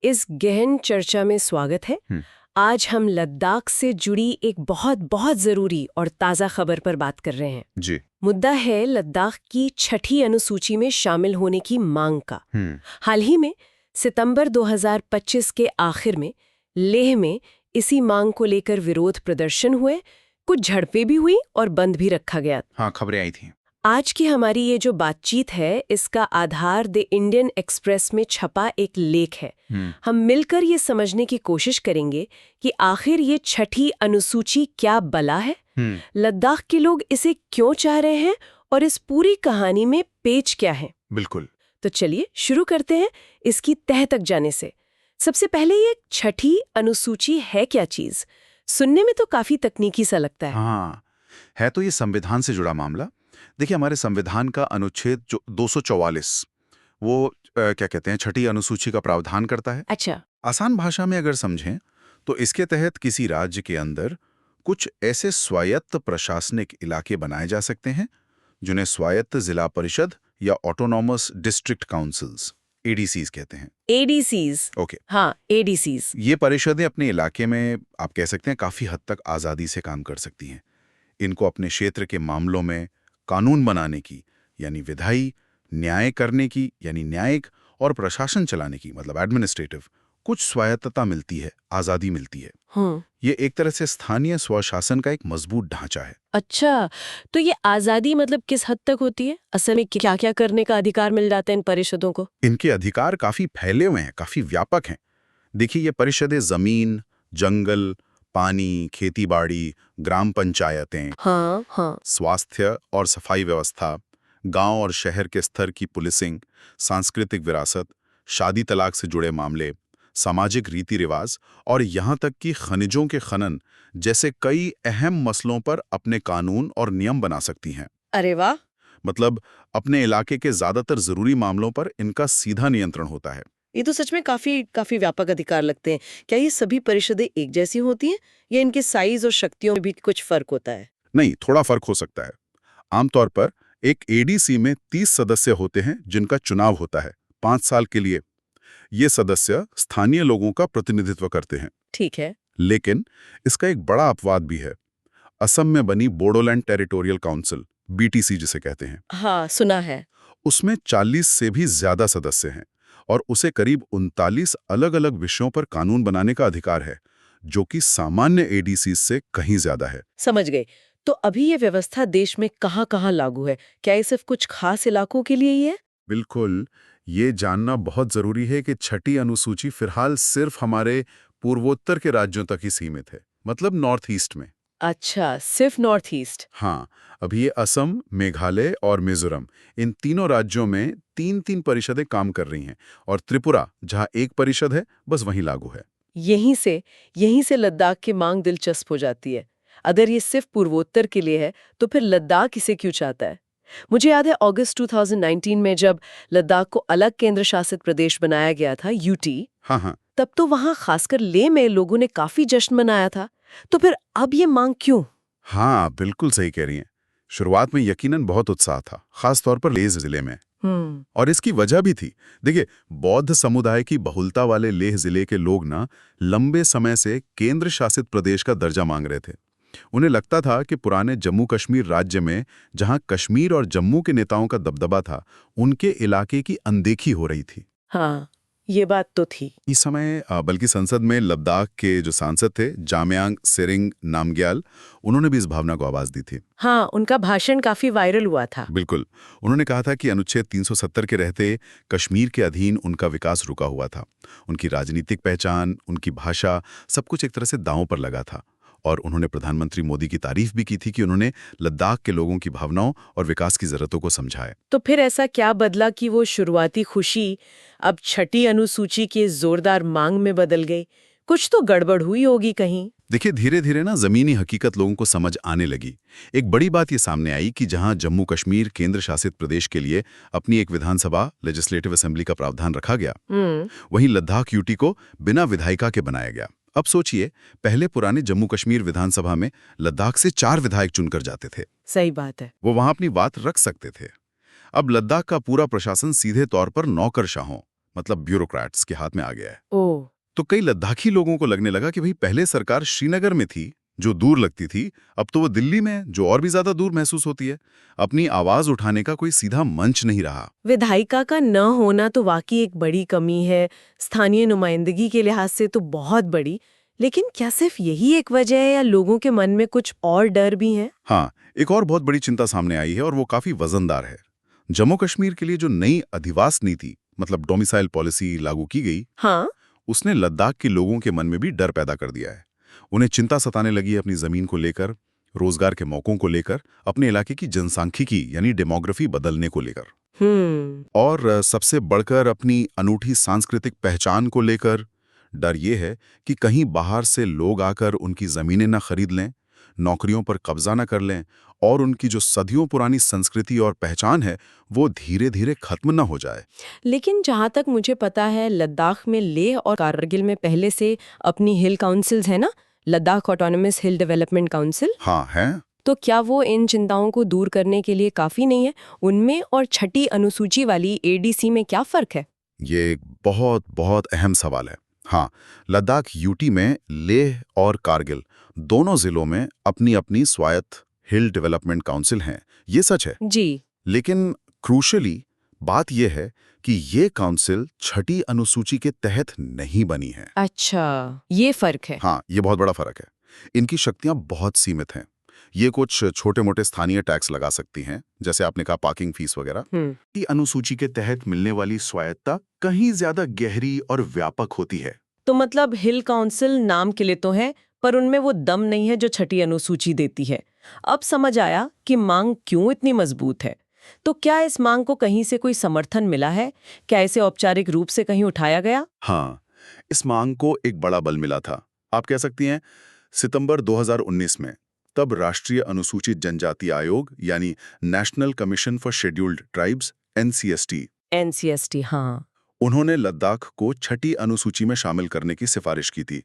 इस गहन चर्चा में स्वागत है। आज हम लद्दाख से जुड़ी एक बहुत बहुत जरूरी और ताज़ा खबर पर बात कर रहे हैं। जी। मुद्दा है लद्दाख की छठी अनुसूची में शामिल होने की मांग का। हाल ही में सितंबर 2025 के आखिर में लेह में इसी मांग को लेकर विरोध प्रदर्शन हुए, कुछ झड़पें भी हुई और बंद भी रखा गया। हाँ, खबरें आई थी। आज की हमारी ये जो बातचीत है इसका आधार द इंडियन एक्सप्रेस में छपा एक लेख है। हम मिलकर ये समझने की कोशिश करेंगे कि आखिर ये छठी अनुसूची क्या बला है, लद्दाख के लोग इसे क्यों चाह रहे हैं और इस पूरी कहानी में पेच क्या है। बिल्कुल। तो चलिए शुरू करते हैं इसकी तह तक जाने से। सबसे पहले ये छठी अनुसूची है क्या चीज? सुनने में तो काफी तकनीकी सा लगता है। हाँ, है तो ये संविधान से जुड़ा मामला। देखिए, हमारे संविधान का अनुच्छेद जो 244 वो क्या कहते हैं, छठी अनुसूची का प्रावधान करता है। अच्छा। आसान भाषा में अगर समझें तो इसके तहत किसी राज्य के अंदर कुछ ऐसे स्वायत्त प्रशासनिक इलाके बनाए जा सकते हैं जिन्हें स्वायत्त जिला परिषद या ऑटोनॉमस डिस्ट्रिक्ट काउंसिल्स एडीसीज कहते हैं। एडीसीज। ओके। हाँ, एडीसीज। ये परिषदें अपने इलाके में आप कह सकते हैं काफी हद तक आजादी से काम कर सकती हैं। इनको अपने क्षेत्र के मामलों में कानून बनाने की यानी विधायी, न्याय करने की यानी न्यायिक और प्रशासन चलाने की मतलब एडमिनिस्ट्रेटिव कुछ स्वायत्तता मिलती है, आजादी मिलती है। ये एक तरह से स्थानीय स्वशासन का एक मजबूत ढांचा है। अच्छा, तो ये आजादी मतलब किस हद तक होती है? असल में क्या-क्या करने का अधिकार मिल जाता है इन परिषदों को? इनके अधिकार काफी फैले हुए हैं, काफी व्यापक हैं। देखिए, ये परिषदें जमीन, जंगल, पानी, खेतीबाड़ी, ग्राम पंचायतें, हाँ। स्वास्थ्य और सफाई व्यवस्था, गांव और शहर के स्तर की पुलिसिंग, सांस्कृतिक विरासत, शादी तलाक से जुड़े मामले, सामाजिक रीति रिवाज और यहाँ तक कि खनिजों के खनन जैसे कई अहम मसलों पर अपने कानून और नियम बना सकती हैं। अरे वाह! मतलब अपने इलाके के ज्यादातर जरूरी मामलों पर इनका सीधा नियंत्रण होता है। ये तो सच में काफी व्यापक अधिकार लगते हैं। क्या ये सभी परिषदें एक जैसी होती हैं या इनके साइज और शक्तियों में भी कुछ फर्क होता है? नहीं, थोड़ा फर्क हो सकता है। आमतौर पर एक एडीसी में 30 सदस्य होते हैं जिनका चुनाव होता है 5 साल के लिए। ये सदस्य स्थानीय लोगों का प्रतिनिधित्व करते हैं। ठीक है। लेकिन इसका एक बड़ा अपवाद भी है। असम में बनी बोडोलैंड टेरिटोरियल काउंसिल, बीटीसी जिसे कहते हैं, हाँ, सुना है। उसमें 40 से भी ज्यादा सदस्य हैं और उसे करीब 39 अलग-अलग विषयों पर कानून बनाने का अधिकार है, जो कि सामान्य एडीसी से कहीं ज्यादा है। समझ गए। तो अभी ये व्यवस्था देश में कहाँ-कहाँ लागू है? क्या ये सिर्फ कुछ खास इलाकों के लिए ही है? बिल्कुल, ये जानना बहुत जरूरी है कि छठी अनुसूची फिलहाल सिर्फ हमारे पूर्वोत्तर के राज्यों तक ही सीमित है, मतलब नॉर्थ ईस्ट में। अच्छा, सिर्फ नॉर्थ ईस्ट। हाँ, अभी ये असम, मेघालय और मिजोरम इन तीनों राज्यों में 3-3 परिषदें काम कर रही हैं और त्रिपुरा, जहाँ एक परिषद है, बस वहीं लागू है। यहीं से लद्दाख की मांग दिलचस्प हो जाती है। अगर ये सिर्फ पूर्वोत्तर के लिए है, तो फिर लद्दाख इसे क्यों चाहता है? मुझे याद है अगस्त 2019 में जब लद्दाख को अलग केंद्र शासित प्रदेश बनाया गया था, यूटी, हाँ, तब तो वहाँ खासकर लेह में लोगों ने काफी जश्न मनाया था। तो फिर अब ये मांग क्यों? हाँ, बिल्कुल सही कह रही हैं। शुरुआत में यकीनन बहुत उत्साह था, खास तौर पर लेह जिले में। और इसकी वजह भी थी। देखिए, बौद्ध समुदाय की बहुलता वाले लेह जिले के लोग ना लंबे समय से केंद्र शासित प्रदेश का दर्जा मांग रहे थे। उन्हें लगता था कि पुराने जम्मू कश्मीर राज्य में, जहां कश्मीर और जम्मू के नेताओं का दबदबा था, उनके इलाके की अनदेखी हो रही थी। हाँ, ये बात तो थी। इस समय बल्कि संसद में लद्दाख के जो सांसद थे, जामयांग सेरिंग नामग्याल, उन्होंने भी इस भावना को आवाज दी थी। हाँ, उनका भाषण काफी वायरल हुआ था। बिल्कुल। उन्होंने कहा था कि अनुच्छेद 370 के रहते कश्मीर के अधीन उनका विकास रुका हुआ था। उनकी राजनीतिक पहचान, उनकी भाषा, सब कुछ एक तरह से दांव पर लगा था। और उन्होंने प्रधानमंत्री मोदी की तारीफ भी की थी कि उन्होंने लद्दाख के लोगों की भावनाओं और विकास की जरूरतों को समझा है। तो फिर ऐसा क्या बदला कि वो शुरुआती खुशी अब छठी अनुसूची की जोरदार मांग में बदल गई? कुछ तो गड़बड़ हुई होगी कहीं। देखिए, धीरे धीरे ना जमीनी हकीकत लोगों को समझ आने लगी। एक बड़ी बात ये सामने आई कि जहां जम्मू कश्मीर केंद्र शासित प्रदेश के लिए अपनी एक विधानसभा लेजिस्लेटिव असेंबली का प्रावधान रखा गया, वहीं लद्दाख यूटी को बिना विधायिका के बनाया गया। अब सोचिए, पहले पुराने जम्मू कश्मीर विधानसभा में लद्दाख से 4 विधायक चुनकर जाते थे। सही बात है। वो वहां अपनी बात रख सकते थे। अब लद्दाख का पूरा प्रशासन सीधे तौर पर नौकरशाहों मतलब ब्यूरोक्रेट्स के हाथ में आ गया है। ओह, तो कई लद्दाखी लोगों को लगने लगा कि भाई पहले सरकार श्रीनगर में थी, जो दूर लगती थी, अब तो वो दिल्ली में है, जो और भी ज्यादा दूर महसूस होती है। अपनी आवाज उठाने का कोई सीधा मंच नहीं रहा। विधायिका का न होना तो वाकई एक बड़ी कमी है, स्थानीय नुमाइंदगी के लिहाज से तो बहुत बड़ी। लेकिन क्या सिर्फ यही एक वजह है या लोगों के मन में कुछ और डर भी है? हाँ, एक और बहुत बड़ी चिंता सामने आई है और वो काफी वजनदार है। जम्मू कश्मीर के लिए जो नई अधिवास नीति मतलब डोमिसाइल पॉलिसी लागू की गई, हाँ, उसने लद्दाख के लोगों के मन में भी डर पैदा कर दिया है। उन्हें चिंता सताने लगी है अपनी जमीन को लेकर, रोजगार के मौकों को लेकर, अपने इलाके की जनसांख्यिकी यानी डेमोग्राफी बदलने को लेकर, और सबसे बढ़कर अपनी अनूठी सांस्कृतिक पहचान को लेकर। डर ये है कि कहीं बाहर से लोग आकर उनकी जमीनें न खरीद लें, नौकरियों पर कब्जा न कर लें और उनकी जो सदियों पुरानी संस्कृति और पहचान है वो धीरे धीरे खत्म न हो जाए। लेकिन जहाँ तक मुझे पता है लद्दाख में लेह और कारगिल में पहले से अपनी हिल काउंसिल्स है ना, लद्दाख ऑटोनमस हिल डेवलपमेंट काउंसिल। हाँ है। तो क्या वो इन चिंताओं को दूर करने के लिए काफी नहीं है? उनमें और छठी अनुसूची वाली एडीसी में क्या फर्क है? ये एक बहुत बहुत अहम सवाल है। हाँ, लद्दाख यूटी में लेह और कारगिल दोनों जिलों में अपनी अपनी स्वायत्त हिल डेवलपमेंट काउंसिल हैं, ये सच है। जी। लेकिन क्रूशली बात यह है कि ये काउंसिल छठी अनुसूची के तहत नहीं बनी है। अच्छा, ये फर्क है। हाँ, ये बहुत बड़ा फर्क है। इनकी शक्तियां बहुत सीमित हैं। ये कुछ छोटे मोटे स्थानीय टैक्स लगा सकती हैं, जैसे आपने कहा पार्किंग फीस वगैरह। की अनुसूची के तहत मिलने वाली स्वायत्तता कहीं ज्यादा गहरी और व्यापक होती है। तो मतलब हिल काउंसिल नाम के लिए तो है, पर उनमें वो दम नहीं है जो छठी अनुसूची देती है। अब समझ आया कि मांग क्यों इतनी मजबूत है। तो क्या इस मांग को कहीं से कोई समर्थन मिला है? क्या इसे औपचारिक रूप से कहीं उठाया गया? हाँ, इस मांग को एक बड़ा बल मिला था, आप कह सकती हैं। सितंबर 2019 में तब राष्ट्रीय अनुसूचित जनजाति आयोग यानी national commission for scheduled tribes ancestry, हाँ। उन्होंने लद्दाख को छठी अनुसूची में शामिल करने की सिफारिश की थी।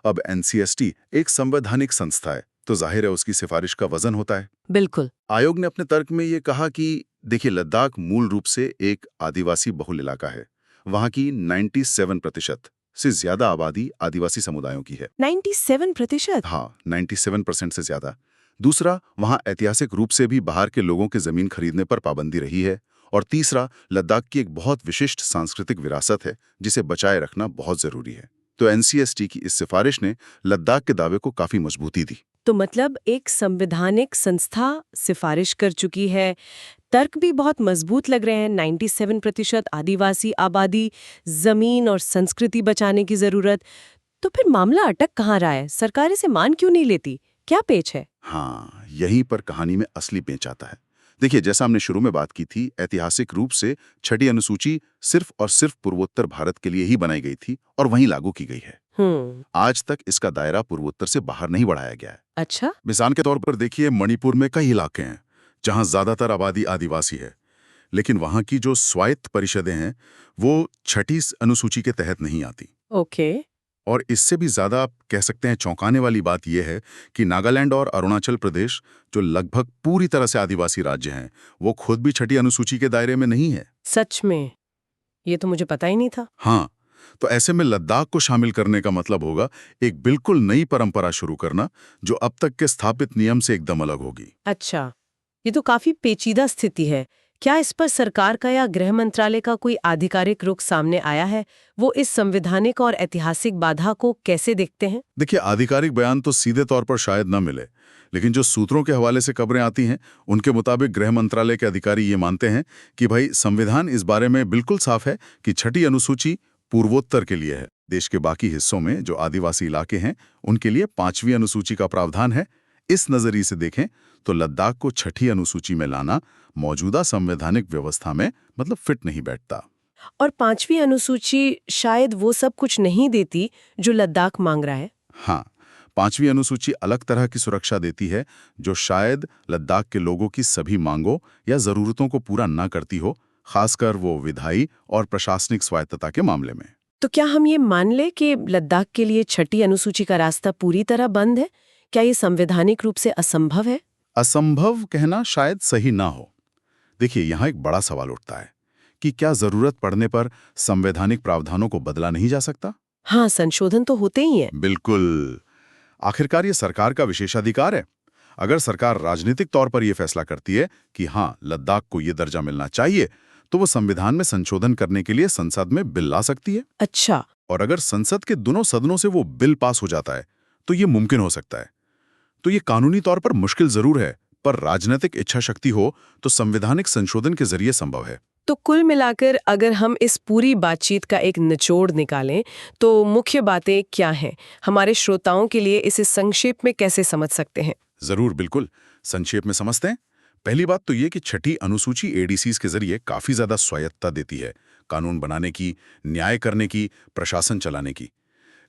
अब एनसीएसटी एक संवैधानिक संस्था है, तो जाहिर है उसकी सिफारिश का वजन होता है। बिल्कुल। आयोग ने अपने तर्क में ये कहा कि देखिए, लद्दाख मूल रूप से एक आदिवासी बहुल इलाका है। वहां की 97% से ज्यादा आबादी आदिवासी समुदायों की है। 97%? हाँ, 97% से ज्यादा। दूसरा, वहां ऐतिहासिक रूप से भी बाहर के लोगों की जमीन खरीदने पर पाबंदी रही है। और तीसरा, लद्दाख की एक बहुत विशिष्ट सांस्कृतिक विरासत है जिसे बचाए रखना बहुत जरूरी है। तो एनसीएसटी की इस सिफारिश ने लद्दाख के दावे को काफी मजबूती दी। तो मतलब एक संवैधानिक संस्था सिफारिश कर चुकी है, तर्क भी बहुत मजबूत लग रहे हैं। 97% आदिवासी आबादी, जमीन और संस्कृति बचाने की जरूरत। तो फिर मामला अटक कहाँ रहा है? सरकार इसे मान क्यों नहीं लेती? क्या पेच है? हाँ, यहीं पर कहानी में असली पेच आता है। देखिए, जैसा हमने शुरू में बात की थी, ऐतिहासिक रूप से छठी अनुसूची सिर्फ और सिर्फ पूर्वोत्तर भारत के लिए ही बनाई गई थी और वहीं लागू की गई है। आज तक इसका दायरा पूर्वोत्तर से बाहर नहीं बढ़ाया गया है। अच्छा। मिसाल के तौर पर देखिए, मणिपुर में कई इलाके हैं जहां ज्यादातर आबादी आदिवासी है, लेकिन वहां की जो स्वायत्त परिषदें हैं वो छठी अनुसूची के तहत नहीं आती। ओके। और इससे भी ज्यादा आप कह सकते हैं चौंकाने वाली बात यह है कि नागालैंड और अरुणाचल प्रदेश, जो लगभग पूरी तरह से आदिवासी राज्य हैं, वो खुद भी छठी अनुसूची के दायरे में नहीं है। सच में? ये तो मुझे पता ही नहीं था। हाँ, तो ऐसे में लद्दाख को शामिल करने का मतलब होगा एक बिल्कुल नई परंपरा शुरू करना, जो अब तक के स्थापित नियम से एकदम अलग होगी। अच्छा, ये तो काफी पेचीदा स्थिति है। क्या इस पर सरकार का या गृह मंत्रालय का कोई आधिकारिक रुख सामने आया है? वो इस संवैधानिक और ऐतिहासिक बाधा को कैसे देखते हैं? देखिए, आधिकारिक बयान तो सीधे तौर पर शायद न मिले, लेकिन जो सूत्रों के हवाले से खबरें आती हैं, उनके मुताबिक गृह मंत्रालय के अधिकारी ये मानते हैं कि भाई संविधान इस बारे में बिल्कुल साफ है कि छठी अनुसूची पूर्वोत्तर के लिए है। देश के बाकी हिस्सों में जो आदिवासी इलाके हैं, उनके लिए 5वीं अनुसूची का प्रावधान है। इस नजरिए से देखें तो लद्दाख को छठी अनुसूची में लाना मौजूदा संवैधानिक व्यवस्था में मतलब फिट नहीं बैठता। और 5वीं अनुसूची शायद वो सब कुछ नहीं देती जो लद्दाख मांग रहा है। हाँ, 5वीं अनुसूची अलग तरह की सुरक्षा देती है, जो शायद लद्दाख के लोगों की सभी मांगों या जरूरतों को पूरा न करती हो, खासकर वो विधायी और प्रशासनिक स्वायत्तता के मामले में। तो क्या हम ये मान लें कि लद्दाख के लिए छठी अनुसूची का रास्ता पूरी तरह बंद है? क्या ये संवैधानिक रूप से असंभव है? असंभव कहना शायद सही ना हो। देखिए, यहाँ एक बड़ा सवाल उठता है कि क्या जरूरत पड़ने पर संवैधानिक प्रावधानों को बदला नहीं जा सकता? हाँ, संशोधन तो होते ही हैं। बिल्कुल। आखिरकार ये सरकार का विशेषाधिकार है। अगर सरकार राजनीतिक तौर पर यह फैसला करती है कि हाँ, लद्दाख को ये दर्जा मिलना चाहिए, तो वो संविधान में संशोधन करने के लिए संसद में बिल ला सकती है। अच्छा। और अगर संसद के दोनों सदनों से वो बिल पास हो जाता है तो ये मुमकिन हो सकता है। तो ये कानूनी तौर पर मुश्किल जरूर है, पर राजनीतिक इच्छा शक्ति हो तो संवैधानिक संशोधन के जरिए संभव है। तो कुल मिलाकर अगर हम इस पूरी बातचीत का एक निचोड़ निकालें तो मुख्य बातें क्या हैं? हमारे श्रोताओं के लिए इसे संक्षेप में कैसे समझ सकते हैं? जरूर, बिल्कुल संक्षेप में समझते हैं। पहली बात तो ये कि छठी अनुसूची एडीसीज के जरिए काफी ज्यादा स्वायत्तता देती है, कानून बनाने की, न्याय करने की, प्रशासन चलाने की।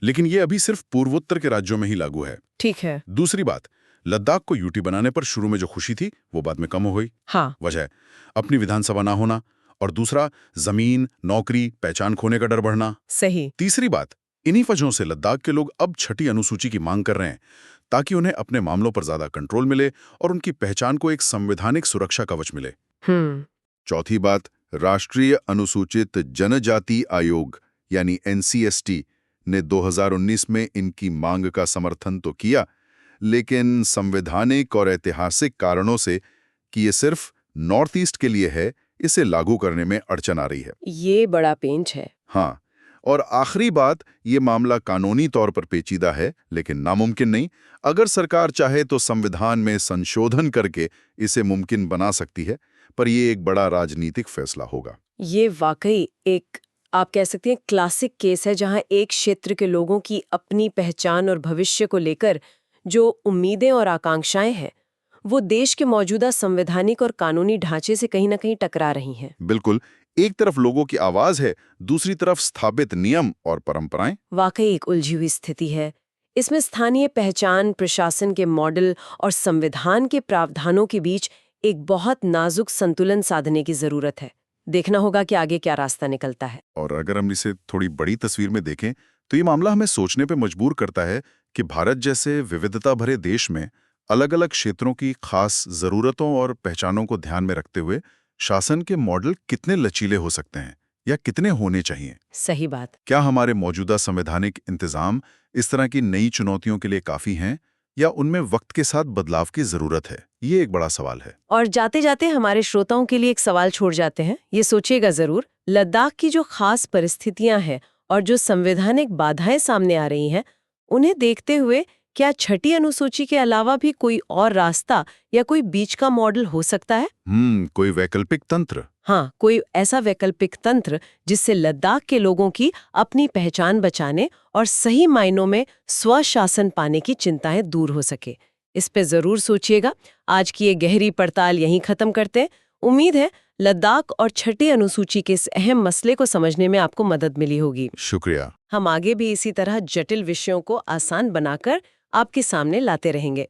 लेकिन ये अभी सिर्फ पूर्वोत्तर के राज्यों में ही लागू है। ठीक है। दूसरी बात, लद्दाख को यूटी बनाने पर शुरू में जो खुशी थी वो बाद में कम हो गई। हाँ। वजह अपनी विधानसभा ना होना, और दूसरा जमीन, नौकरी, पहचान खोने का डर बढ़ना। सही। तीसरी बात, इन्हीं वजहों से लद्दाख के लोग अब छठी अनुसूची की मांग कर रहे हैं, ताकि उन्हें अपने मामलों पर ज्यादा कंट्रोल मिले और उनकी पहचान को एक संवैधानिक सुरक्षा कवच मिले। चौथी बात, राष्ट्रीय अनुसूचित जनजाति आयोग यानी NCST ने 2019 में इनकी मांग का समर्थन तो किया, लेकिन संवैधानिक और ऐतिहासिक कारणों से कि ये सिर्फ नॉर्थ ईस्ट के लिए है, इसे लागू करने में अड़चन आ रही है। ये बड़ा पेंच है। हाँ, और आखिरी बात, ये मामला कानूनी तौर पर पेचीदा है, लेकिन नामुमकिन नहीं। अगर सरकार चाहे तो संविधान में संशोधन करके इसे मुमकिन बना सकती है, पर यह एक बड़ा राजनीतिक फैसला होगा। ये वाकई एक, आप कह सकते हैं, क्लासिक केस है जहां एक क्षेत्र के लोगों की अपनी पहचान और भविष्य को लेकर जो उम्मीदें और आकांक्षाएं हैं, वो देश के मौजूदा संवैधानिक और कानूनी ढांचे से कहीं ना कहीं टकरा रही हैं। बिल्कुल, एक तरफ लोगों की आवाज है, दूसरी तरफ स्थापित नियम और परंपराएं। वाकई एक उलझी हुई स्थिति है। इसमें स्थानीय पहचान, प्रशासन के मॉडल और संविधान के प्रावधानों के बीच एक बहुत नाजुक संतुलन साधने की जरूरत है। देखना होगा कि आगे क्या रास्ता निकलता है। और अगर हम इसे थोड़ी बड़ी तस्वीर में देखें तो ये मामला हमें सोचने पे मजबूर करता है कि भारत जैसे विविधता भरे देश में अलग अलग क्षेत्रों की खास जरूरतों और पहचानों को ध्यान में रखते हुए शासन के मॉडल कितने लचीले हो सकते हैं या कितने होने चाहिए। सही बात। क्या हमारे मौजूदा संवैधानिक इंतजाम इस तरह की नई चुनौतियों के लिए काफी हैं, या उनमें वक्त के साथ बदलाव की जरूरत है? ये एक बड़ा सवाल है। और जाते जाते हमारे श्रोताओं के लिए एक सवाल छोड़ जाते हैं। ये सोचिएगा जरूर, लद्दाख की जो खास परिस्थितियां हैं और जो संवैधानिक बाधाएं सामने आ रही हैं, उन्हें देखते हुए क्या छठी अनुसूची के अलावा भी कोई और रास्ता या कोई बीच का मॉडल हो सकता है? कोई वैकल्पिक तंत्र? हाँ, कोई ऐसा वैकल्पिक तंत्र जिससे लद्दाख के लोगों की अपनी पहचान बचाने और सही मायनों में स्वशासन पाने की चिंताएं दूर हो सके। इस पे जरूर सोचिएगा। आज की ये गहरी पड़ताल यहीं खत्म करते हैं। उम्मीद है लद्दाख और छठी अनुसूची के इस अहम मसले को समझने में आपको मदद मिली होगी। शुक्रिया। हम आगे भी इसी तरह जटिल विषयों को आसान बनाकर आपके सामने लाते रहेंगे।